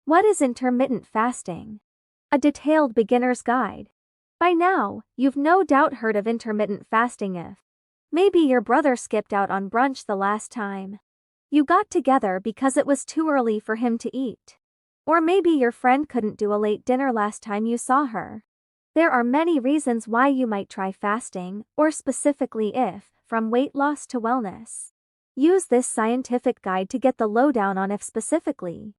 What is intermittent fasting? A detailed beginner's guide. By now, you've no doubt heard of intermittent fasting if maybe your brother skipped out on brunch the last time you got together because it was too early for him to eat. Or maybe your friend couldn't do a late dinner last time you saw her. There are many reasons why you might try fasting, or specifically if, from weight loss to wellness. Use this scientific guide to get the lowdown on if specifically.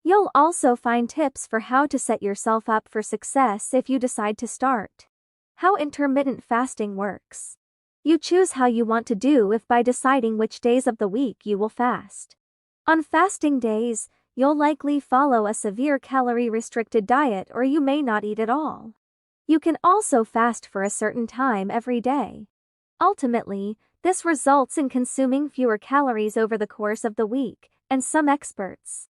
You'll also find tips for how to set yourself up for success if you decide to start. How intermittent fasting works. You choose how you want to do if by deciding which days of the week you will fast. On fasting days, you'll likely follow a severe calorie-restricted diet, or you may not eat at all. You can also fast for a certain time every day. Ultimately, this results in consuming fewer calories over the course of the week, and some experts,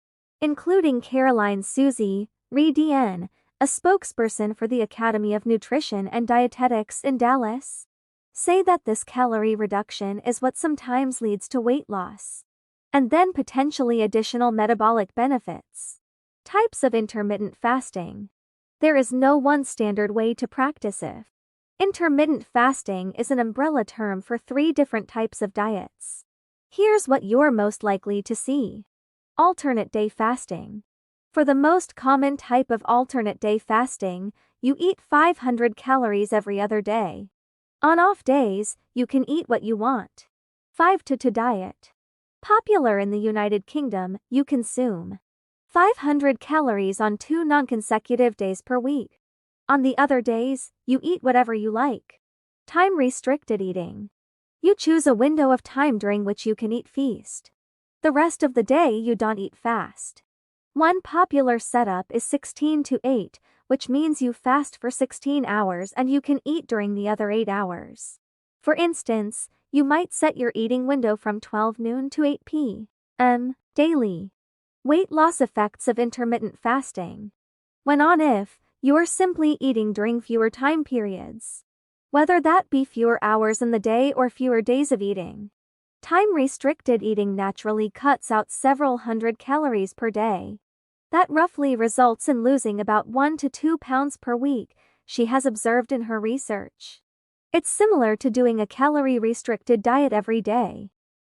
including Caroline Suzy, Re-DN, a spokesperson for the Academy of Nutrition and Dietetics in Dallas, say that this calorie reduction is what sometimes leads to weight loss, and then potentially additional metabolic benefits. Types of intermittent fasting. There is no one standard way to practice it. Intermittent fasting is an umbrella term for 3 different types of diets. Here's what you're most likely to see. Alternate day fasting. For the most common type of alternate day fasting, you eat 500 calories every other day. On off days, you can eat what you want. 5-2 diet. Popular in the United Kingdom, you consume 500 calories on 2 non-consecutive days per week. On the other days, you eat whatever you like. Time-restricted eating. You choose a window of time during which you can eat feast. The rest of the day you don't eat fast. One popular setup is 16-8, which means you fast for 16 hours and you can eat during the other 8 hours. For instance, you might set your eating window from 12 noon to 8 p.m. daily. Weight loss effects of intermittent fasting. When on if, you're simply eating during fewer time periods. Whether that be fewer hours in the day or fewer days of eating. Time-restricted eating naturally cuts out several hundred calories per day. That roughly results in losing about 1 to 2 pounds per week, she has observed in her research. It's similar to doing a calorie-restricted diet every day.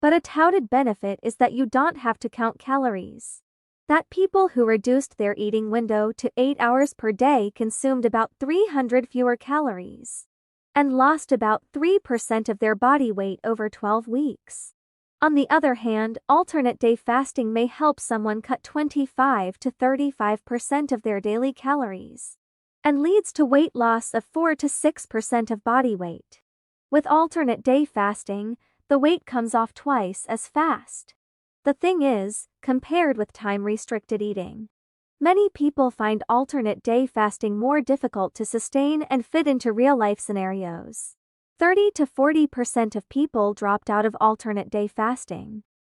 But a touted benefit is that you don't have to count calories. That people who reduced their eating window to 8 hours per day consumed about 300 fewer calories and lost about 3% of their body weight over 12 weeks. On the other hand, alternate day fasting may help someone cut 25 to 35% of their daily calories and leads to weight loss of 4 to 6% of body weight. With alternate day fasting, the weight comes off twice as fast. The thing is, compared with time-restricted eating, many people find alternate day fasting more difficult to sustain and fit into real-life scenarios. 30 to 40% of people dropped out of alternate day fasting